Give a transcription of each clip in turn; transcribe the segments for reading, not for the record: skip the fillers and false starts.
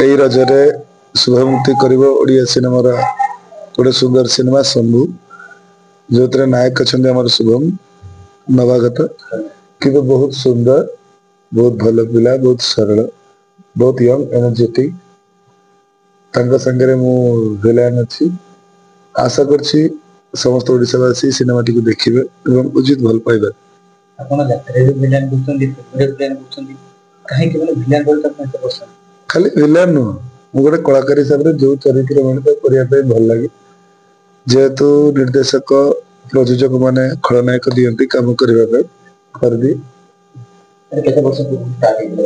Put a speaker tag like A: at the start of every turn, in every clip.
A: एई रजरे शुभमुक्ति करिवो ओडिया सिनेमार गोटे सुंदर सिनेमा शंभु जो नायक अच्छा आम शुभम नवागत कि बहुत सुंदर बहुत भल पिला बहुत सरल बहुत यंग एनर्जेटिक संगे मु विलेन अच्छी आशा करछि समस्त ओडिशावासी सिनेमा टी देखिबे एवं उचित भल पाइबे।
B: आपण यात्रा रे विलेन बुझछन्ती फेवरेट विलेन बुझछन्ती काहे कि माने विलेन रोल तक मते पसंद
A: खाली विलेन नो मु गोटे कलाकार हिसाब रे जो चरित्र माने करिया पे भल लागे जेहेतु निर्देशक प्रयोजक माने खलनायक दियंती काम करबा पे कर दी
B: केते वर्ष स्टार्टिंग रे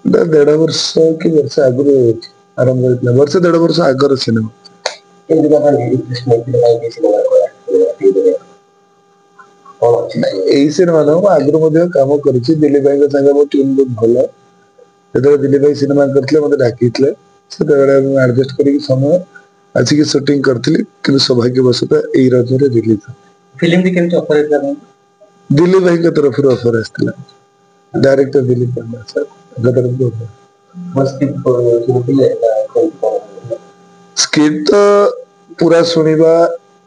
A: 1.5 वर्ष की वर्ष आगु आरंभ होइतला वर्ष 1.5 वर्ष आगर सिनेमा
B: केते बाबा कृष्ण के सिनेमा
A: एई सिनेमा न आगु मध्ये काम करछि दिलीप भाई के संगे मो टीम बहुत भलो जेते दिलीप भाई सिनेमा करथले मते डाकिथले सेते बेले मु एडजस्ट करी समय आज की शूटिंग करथली कि सौभाग्यवशत एई रजरे रिलीज
B: फिल्म भी केमते ऑफर हेतला
A: दिलीप भाई के तरफ ऑफर आस्थिला डायरेक्टर दिलीप वर्मा सर गदर को
B: मस्ती
A: स्क्रिप्ट तो पूरा सुनिबा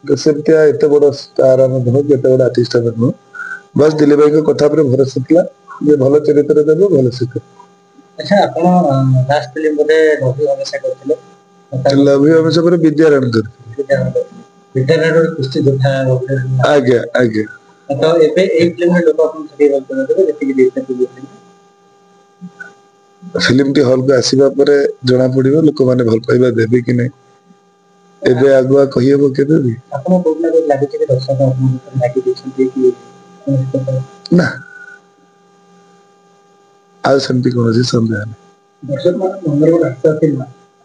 A: सेमतिया एते बड़ स्टार हम धनो केते बड़ आर्टिस्ट हम बस दिलीप भाई के कथा पर भरोसा थिला जे भलो चरित्र देबो भलो सिख।
B: अच्छा आपण लास्ट फिल्म बोले लव हमेशा करथिले
A: लव हमेशा पर विद्यारण कर
B: विद्यारण कुछ देखा
A: आगे आगे
B: तो एबे एक फिल्म में लोग अपन थोड़ी रोल करते जति कि देखते फिल्म
A: फिल्म टी हॉल को आसीबा परे जणा पड़िबो लोक माने भल पाइबा देबे कि नै एबे आगुआ कहियबो केबे भी
B: आपण कोना को लागे कि दर्शक अपन लागे देखछन्ती कि
A: ना आज संति कोनो से संदेह नै
B: दर्शक मान नंबर वन आस्था फिल्म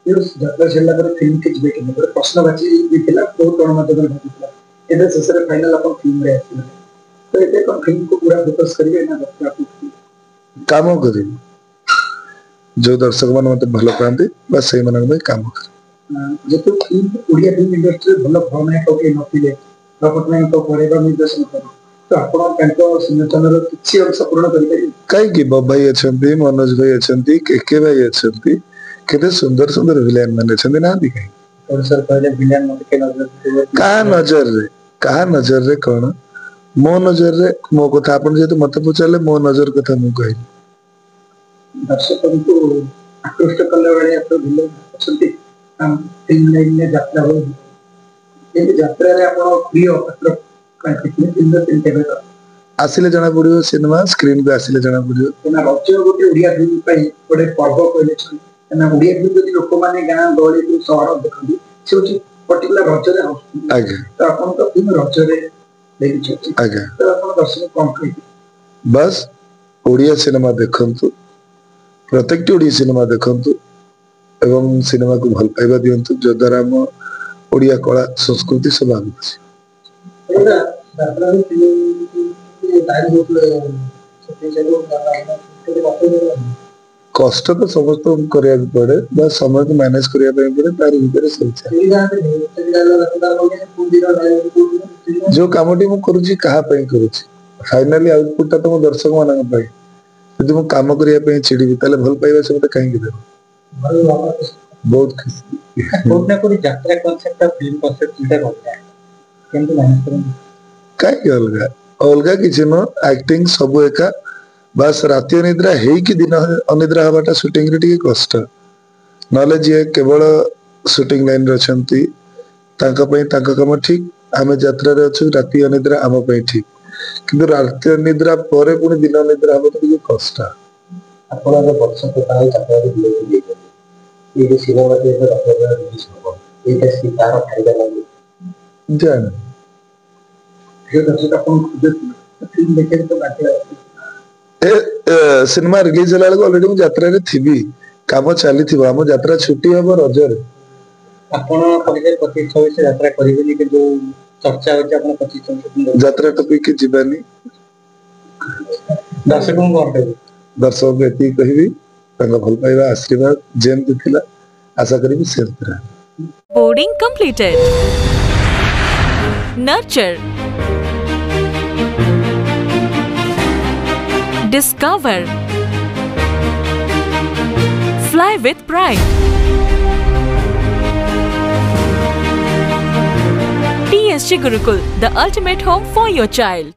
B: ये यात्रा छेला पर फिल्म के जिबे कि गोटे प्रश्नवाची दिथिला बहुत गण माध्यम रे दिथिला एबे शेषरे फाइनल अपन फिल्म रे आसी तो एते कोन फिल्म को पूरा फोकस करिवे ना यात्रा को
A: काम करी जो दर्शक मान मते भलो पांती बस सही मन में काम कर
B: जेतु फिल्म ओडिया फिल्म इंडस्ट्री भलो भावना को के नथिले प्रपटनाय को परेबा निर्देशन कर तो आपण कांको सिनेचनर किछि अंश पूर्ण करि पारि
A: काई कि भाई अछंती मनोज भाई अछंती केके भाई अछंती केते सुंदर सुंदर विलेन माने छंदी ना दी काई
B: और सर पहले विलेन मते के नजर
A: कहा नजर रे कोन मो नजर रे मो कथा आपण जेतु मते पुछले मो नजर कथा मु कहि
B: दर्शकों को आकृष्ट करने वाले तो विलेन अछंती हम फिल्म लाइन में यात्रा हो ये यात्रा रे आपण प्रिय पात्र कितने फिल्म फिल्म के
A: आसिले जणा पड़ियो सिनेमा स्क्रीन पे आसिले जणा पड़ियो
B: ना रज्य गोटे ओडिया फिल्म पई गोटे पर्व कहले छ ना ओडिया फिल्म जदि लोक माने गां गळी को शहर देखि से होची पर्टिकुलर रज्य रे
A: आगे
B: तो आपण तो फिल्म रज्य रे देखि छ
A: आगे
B: तो आपण दर्शक कम कहि
A: बस ओडिया सिनेमा देखंतु प्रत्येक ओडिया सिनेमा देखंतु एवं सिनेमा को भल पाइबा दियंतु जो द्वारा हम ओडिया कला संस्कृति सब आगु
B: एटा यात्रा रे फिल्म टाइम होतले सते जरो
A: कष्ट तो समस्त करिया पड़े बस समय को मैनेज करिया पड़े तार भीतर सब जो कामटी मु करूची कहा पई करूची फाइनली आउटपुट तो मो दर्शक मानन पई यदि मु काम करिया पई चिड़ी ताले भल पाइबा से मते काहे कि देबो बहुत खुशी
B: कोना कोनी यात्रा कांसेप्ट फिल्म कांसेप्ट इटा होता है केमते मैनेज करन
A: काहे अलगा अलगा किछ न एक्टिंग सब एका बस राति अनिद्रा हेई कि दिन अनिद्रा हबाटा शूटिंग रे टिके कष्ट नले जे केवल शूटिंग लाइन रे छंती ताका पई ताका काम ठीक आमे यात्रा रे अछु राति अनिद्रा आम पई ठीक किंतु राति अनिद्रा परे पुनी दिन अनिद्रा हबो टिके कष्ट
B: आपण रे वर्ष के ताई यात्रा रे दिले ये सिनेमा के रखवा रिलीज हो एटा सितार फायदा लागे
A: जान
B: जो दर्शक अपन खुद फिल्म देखे तो बाटे
A: ए सिनेमा रिलीज होला ऑलरेडी मु यात्रा रे थिबी काम चली थिबो हम यात्रा छुट्टी हबो रजर
B: आपण कहिजे 25-26 यात्रा करिबेनी कि जो चर्चा होचे आपण 25-26
A: यात्रा टॉपिक के जीवानी
B: दर्शकों को कहबे
A: दर्शक के एती कहिबी तांगा भल पाइबा आशीर्वाद जेम दिथिला आशा करिबी सेम तरह
C: boarding completed nurture discover Fly with pride. TSG Gurukul, the ultimate home for your child.